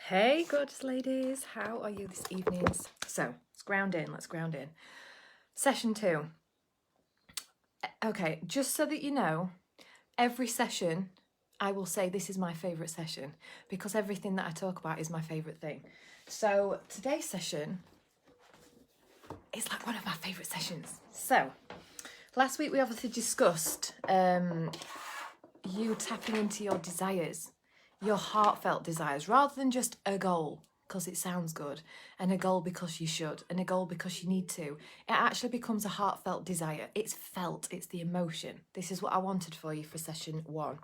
Hey, gorgeous ladies, how are you this evening? So, let's ground in. Session 2. Okay, just so that you know, every session I will say this is my favourite session because everything that I talk about is my favourite thing. So, today's session is like one of my favourite sessions. So, last week we obviously discussed you tapping into your desires, your heartfelt desires, rather than just a goal because it sounds good and a goal because you should and a goal because you need to. It actually becomes a heartfelt desire. It's felt, it's the emotion. This is what I wanted for you for session 1.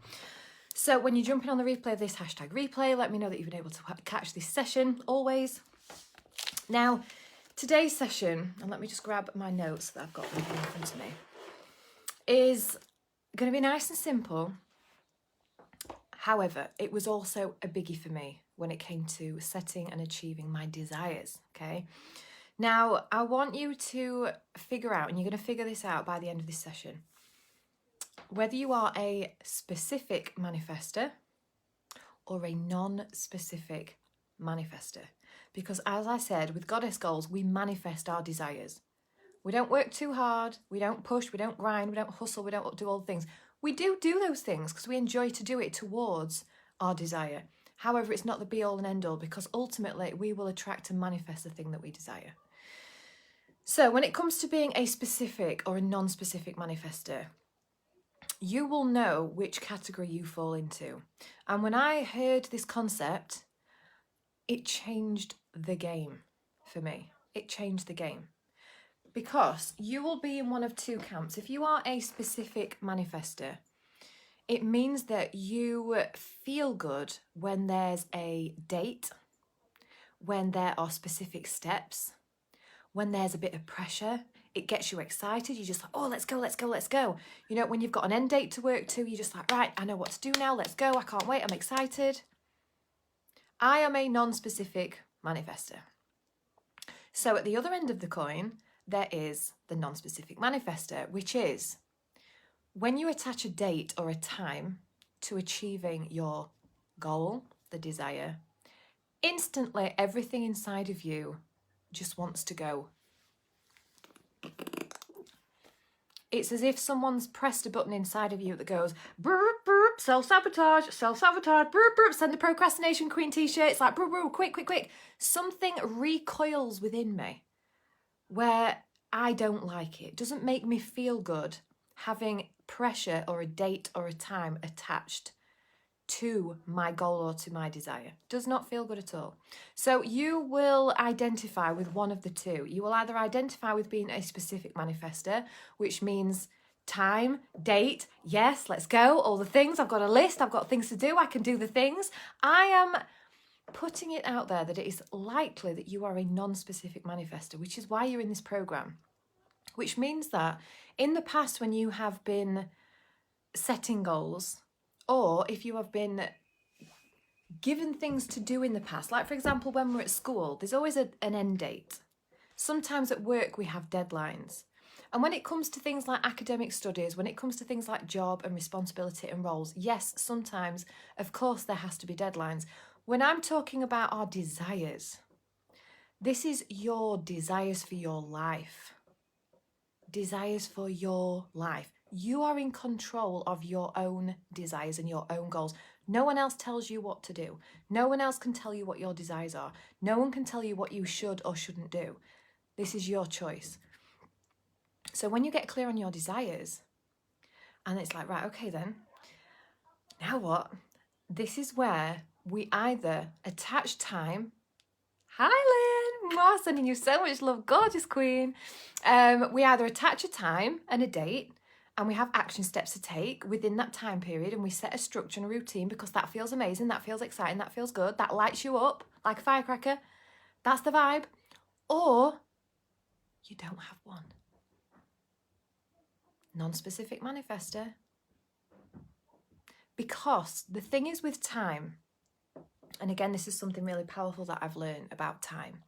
So when you're jumping on the replay of this #replay, let me know that you've been able to catch this session always. Now, today's session, and let me just grab my notes that I've got in front of me, is going to be nice and simple. However, it was also a biggie for me when it came to setting and achieving my desires, okay? Now, I want you to figure out, and you're going to figure this out by the end of this session, whether you are a specific manifester or a non-specific manifester. Because as I said, with Goddess Goals, we manifest our desires. We don't work too hard, we don't push, we don't grind, we don't hustle, we don't do all the things. We do those things because we enjoy to do it towards our desire. However, it's not the be all and end all because ultimately we will attract and manifest the thing that we desire. So when it comes to being a specific or a non-specific manifester, you will know which category you fall into. And when I heard this concept, it changed the game for me. It changed the game. Because you will be in one of two camps. If you are a specific manifester, it means that you feel good when there's a date, when there are specific steps, when there's a bit of pressure. It gets you excited. You're just like, oh, let's go, let's go, let's go. You know, when you've got an end date to work to, you're just like, right, I know what to do now. Let's go. I can't wait. I'm excited. I am a non-specific manifester. So at the other end of the coin, there is the non-specific manifester, which is when you attach a date or a time to achieving your goal, the desire, instantly everything inside of you just wants to go. It's as if someone's pressed a button inside of you that goes, burp, burp, self-sabotage, burp, burp, send the procrastination queen t-shirt. It's like, burp, burp, quick, quick, quick. Something recoils within me where I don't like it. It doesn't make me feel good having pressure or a date or a time attached to my goal or to my desire. Does not feel good at all. So you will identify with one of the two. You will either identify with being a specific manifester, which means time, date, yes, let's go, all the things, I've got a list, I've got things to do, I can do the things. I am putting it out there that it is likely that you are a non-specific manifester, which is why you're in this program. Which means that in the past, when you have been setting goals, or if you have been given things to do in the past, like for example, when we're at school, there's always an end date. Sometimes at work, we have deadlines. And when it comes to things like academic studies, when it comes to things like job and responsibility and roles, yes, sometimes, of course, there has to be deadlines. When I'm talking about our desires, this is your desires for your life. Desires for your life. You are in control of your own desires and your own goals. No one else tells you what to do. No one else can tell you what your desires are. No one can tell you what you should or shouldn't do. This is your choice. So when you get clear on your desires, and it's like, right, okay then, now what? This is where we either attach time. Hi, Lynn. Mwah, sending you so much love, gorgeous queen. We either attach a time and a date, and we have action steps to take within that time period, and we set a structure and a routine because that feels amazing, that feels exciting, that feels good, that lights you up like a firecracker. That's the vibe. Or you don't have one. Non-specific manifester. Because the thing is with time, and again, this is something really powerful that I've learned about time,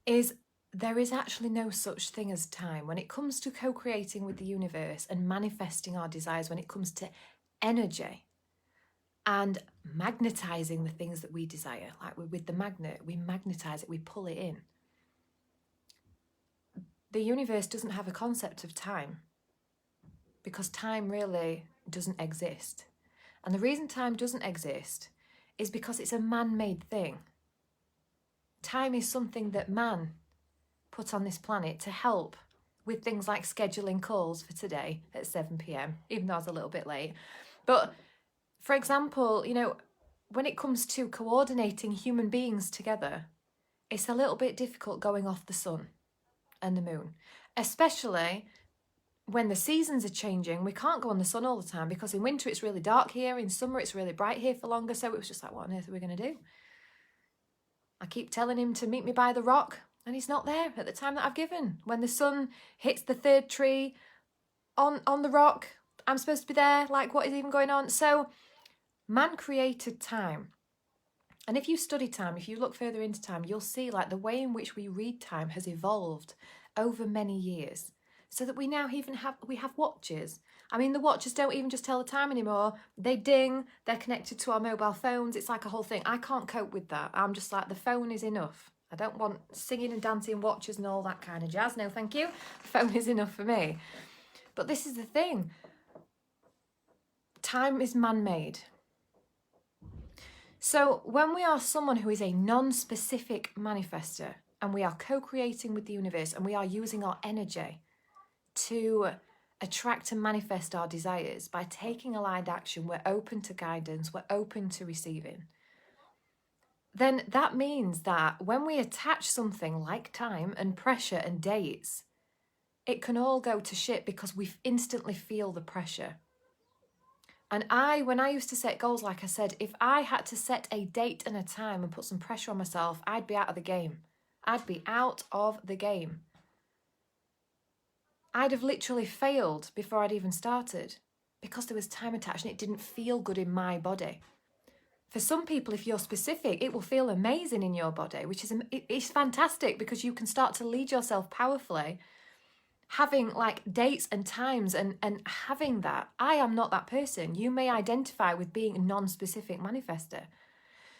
is there is actually no such thing as time. When it comes to co-creating with the universe and manifesting our desires, when it comes to energy and magnetizing the things that we desire. Like with the magnet, we magnetize it, we pull it in. The universe doesn't have a concept of time because time really doesn't exist. And the reason time doesn't exist is because it's a man-made thing. Time is something that man put on this planet to help with things like scheduling calls for today at 7 p.m, even though I was a little bit late. But for example, you know, when it comes to coordinating human beings together, it's a little bit difficult going off the sun and the moon, especially when the seasons are changing. We can't go on the sun all the time because in winter it's really dark here, in summer it's really bright here for longer. So it was just like, what on earth are we going to do? I keep telling him to meet me by the rock and he's not there at the time that I've given. When the sun hits the third tree on the rock, I'm supposed to be there. Like, what is even going on? So man created time. And if you study time, if you look further into time, you'll see like the way in which we read time has evolved over many years. So that we now even have watches. I mean, the watches don't even just tell the time anymore. They ding, they're connected to our mobile phones. It's like a whole thing. I can't cope with that. I'm just like, the phone is enough. I don't want singing and dancing watches and all that kind of jazz. No, thank you. The phone is enough for me. But this is the thing. Time is man-made. So when we are someone who is a non-specific manifester and we are co-creating with the universe and we are using our energy to attract and manifest our desires by taking aligned action, we're open to guidance, we're open to receiving, then that means that when we attach something like time and pressure and dates, it can all go to shit because we instantly feel the pressure. And when I used to set goals, like I said, if I had to set a date and a time and put some pressure on myself, I'd be out of the game. I'd be out of the game. I'd have literally failed before I'd even started because there was time attached and it didn't feel good in my body. For some people, if you're specific, it will feel amazing in your body, which is it's fantastic because you can start to lead yourself powerfully, having like dates and times and having that. I am not that person. You may identify with being a non-specific manifester.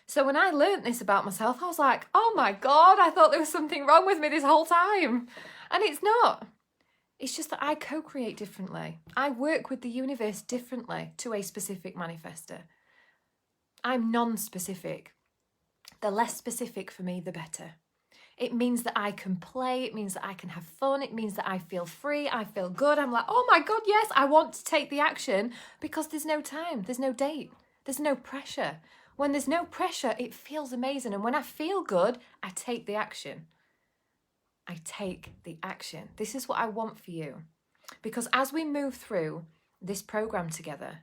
So when I learned this about myself, I was like, oh my God, I thought there was something wrong with me this whole time. And it's not. It's just that I co-create differently. I work with the universe differently to a specific manifester. I'm non-specific. The less specific for me, the better. It means that I can play. It means that I can have fun. It means that I feel free. I feel good. I'm like, oh my God, yes, I want to take the action because there's no time. There's no date. There's no pressure. When there's no pressure, it feels amazing. And when I feel good, I take the action. I take the action. This is what I want for you. Because as we move through this program together,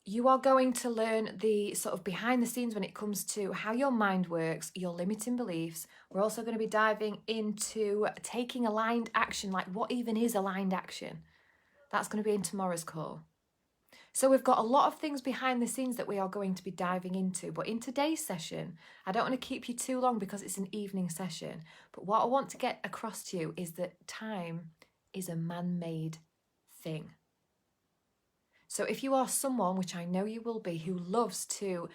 you are going to learn the sort of behind the scenes when it comes to how your mind works, your limiting beliefs. We're also going to be diving into taking aligned action, like what even is aligned action. That's going to be in tomorrow's call. So we've got a lot of things behind the scenes that we are going to be diving into. But in today's session, I don't want to keep you too long because it's an evening session. But what I want to get across to you is that time is a man-made thing. So if you are someone, which I know you will be, who loves to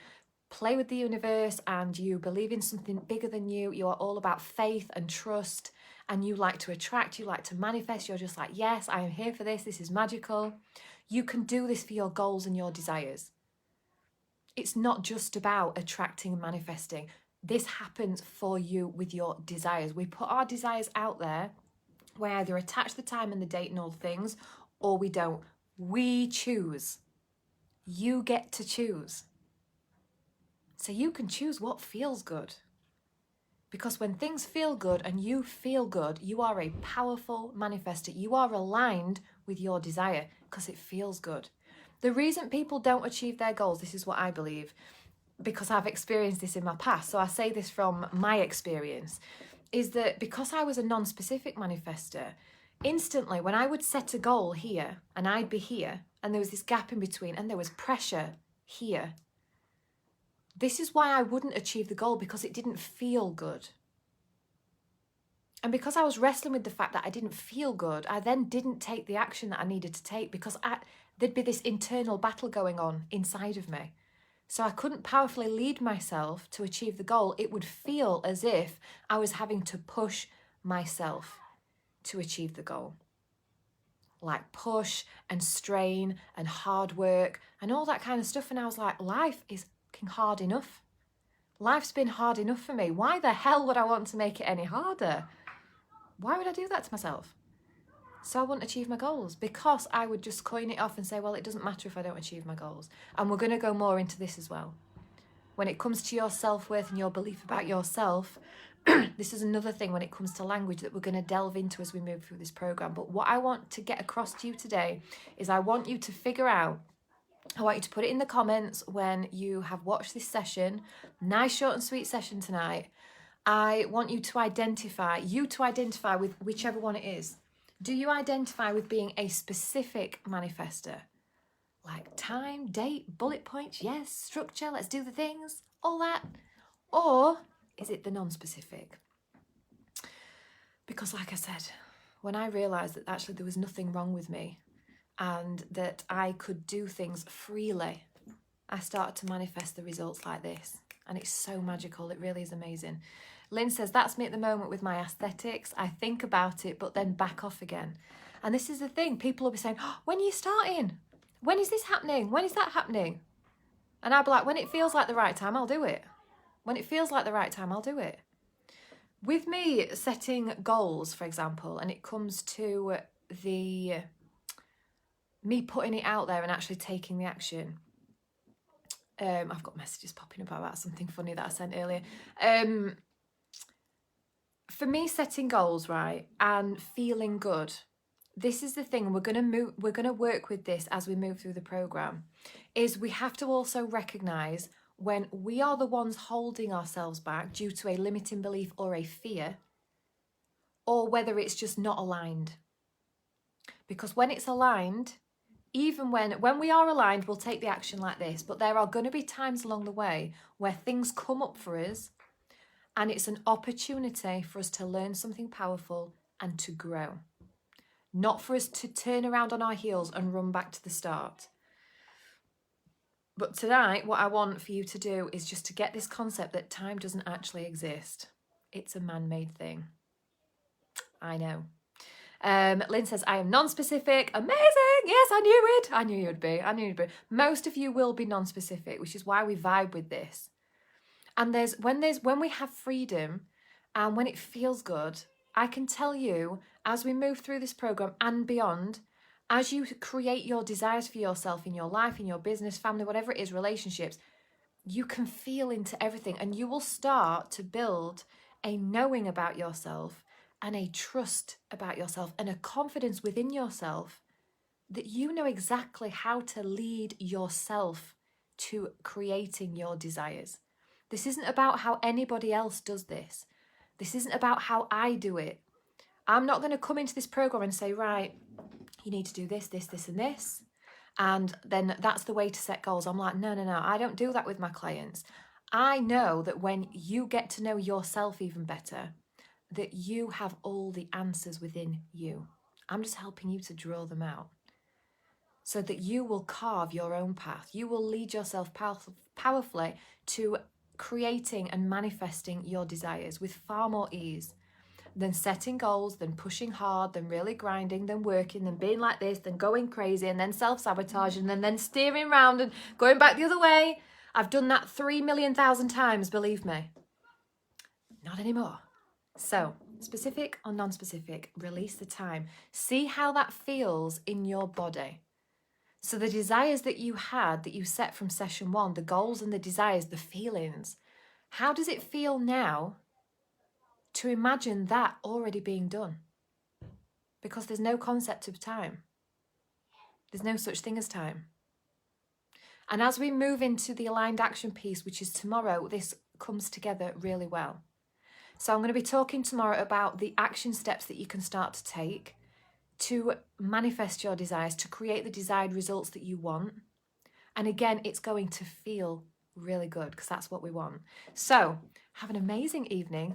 play with the universe and you believe in something bigger than you, you are all about faith and trust, and you like to attract, you like to manifest, you're just like, yes, I am here for this, this is magical. You can do this for your goals and your desires. It's not just about attracting and manifesting. This happens for you with your desires. We put our desires out there. We either attach the time and the date and all things, or we don't. We choose. You get to choose. So you can choose what feels good. Because when things feel good and you feel good, you are a powerful manifester. You are aligned with your desire because it feels good. The reason people don't achieve their goals, this is what I believe, because I've experienced this in my past, so I say this from my experience, is that because I was a non-specific manifester, instantly when I would set a goal here and I'd be here and there was this gap in between and there was pressure here, this is why I wouldn't achieve the goal, because it didn't feel good. And because I was wrestling with the fact that I didn't feel good, I then didn't take the action that I needed to take because there'd be this internal battle going on inside of me. So I couldn't powerfully lead myself to achieve the goal. It would feel as if I was having to push myself to achieve the goal. Like push and strain and hard work and all that kind of stuff. And I was like, life is fucking hard enough. Life's been hard enough for me. Why the hell would I want to make it any harder? Why would I do that to myself? So I wouldn't achieve my goals, because I would just coin it off and say, well, it doesn't matter if I don't achieve my goals. And we're going to go more into this as well. When it comes to your self-worth and your belief about yourself, this is another thing when it comes to language that we're going to delve into as we move through this program. But what I want to get across to you today is I want you to figure out, I want you to put it in the comments when you have watched this session, nice short and sweet session tonight. I want you to identify with whichever one it is. Do you identify with being a specific manifester? Like time, date, bullet points, yes, structure, let's do the things, all that? Or is it the non-specific? Because like I said, when I realised that actually there was nothing wrong with me and that I could do things freely, I started to manifest the results like this. And it's so magical, it really is amazing. Lynn says, that's me at the moment with my aesthetics. I think about it, but then back off again. And this is the thing, people will be saying, oh, when are you starting? When is this happening? When is that happening? And I'll be like, when it feels like the right time, I'll do it. When it feels like the right time, I'll do it. With me setting goals, for example, and it comes to me putting it out there and actually taking the action. I've got messages popping up about something funny that I sent earlier. For me, setting goals, right, and feeling good, this is the thing, we're going to work with this as we move through the program, is we have to also recognize when we are the ones holding ourselves back due to a limiting belief or a fear, or whether it's just not aligned. Because when it's aligned, even when we are aligned, we'll take the action like this, but there are going to be times along the way where things come up for us and it's an opportunity for us to learn something powerful and to grow. Not for us to turn around on our heels and run back to the start. But tonight, what I want for you to do is just to get this concept that time doesn't actually exist. It's a man-made thing. I know. Lynn says, I am non-specific. Amazing. Yes, I knew it. I knew you'd be. Most of you will be non-specific, which is why we vibe with this. And when we have freedom and when it feels good, I can tell you, as we move through this program and beyond, as you create your desires for yourself in your life, in your business, family, whatever it is, relationships, you can feel into everything and you will start to build a knowing about yourself and a trust about yourself and a confidence within yourself that you know exactly how to lead yourself to creating your desires. This isn't about how anybody else does this. This isn't about how I do it. I'm not going to come into this program and say, right, you need to do this, this, this, and this. And then that's the way to set goals. I'm like, no. I don't do that with my clients. I know that when you get to know yourself even better, that you have all the answers within you. I'm just helping you to draw them out so that you will carve your own path. You will lead yourself powerfully to creating and manifesting your desires with far more ease than setting goals, than pushing hard, than really grinding, than working, than being like this, than going crazy, and then self-sabotaging, and then steering around and going back the other way. I've done that 3,000,000 times, believe me. Not anymore. So, specific or non-specific, release the time. See how that feels in your body. So the desires that you had, that you set from session 1, the goals and the desires, the feelings, how does it feel now to imagine that already being done? Because there's no concept of time. There's no such thing as time. And as we move into the aligned action piece, which is tomorrow, this comes together really well. So I'm going to be talking tomorrow about the action steps that you can start to take to manifest your desires, to create the desired results that you want. And again, it's going to feel really good because that's what we want. So have an amazing evening.